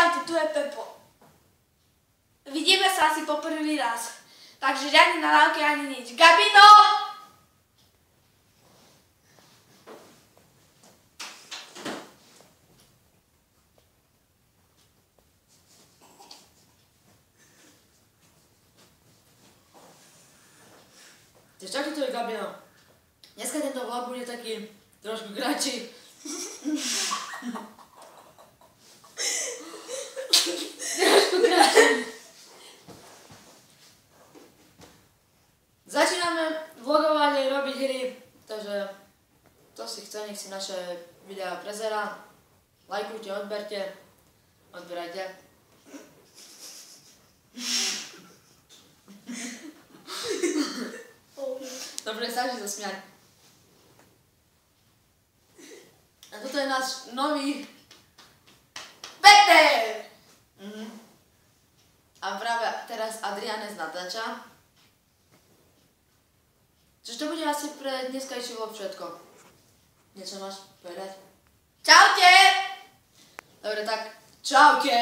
Čaute, tu je Pepo. Vidíme sa asi po prvý raz. Takže žiadne nadávky ani nič. Gabino! Čaute, to je Gabino. Dneska tento vlog bude taký trošku kratší. Začíname vlogovať aj robiť hry, takže kto si chce, nech si naše videá prezerá. Lajkujte, odberajte. Dobre, stačí sa smiať. A toto je náš nový Peter! A práve teraz Adrianec natáča. Čiže to bude asi pre dneskajší vlog všetko. Niečo máš povedať? Čaute! Dobre, tak čaute!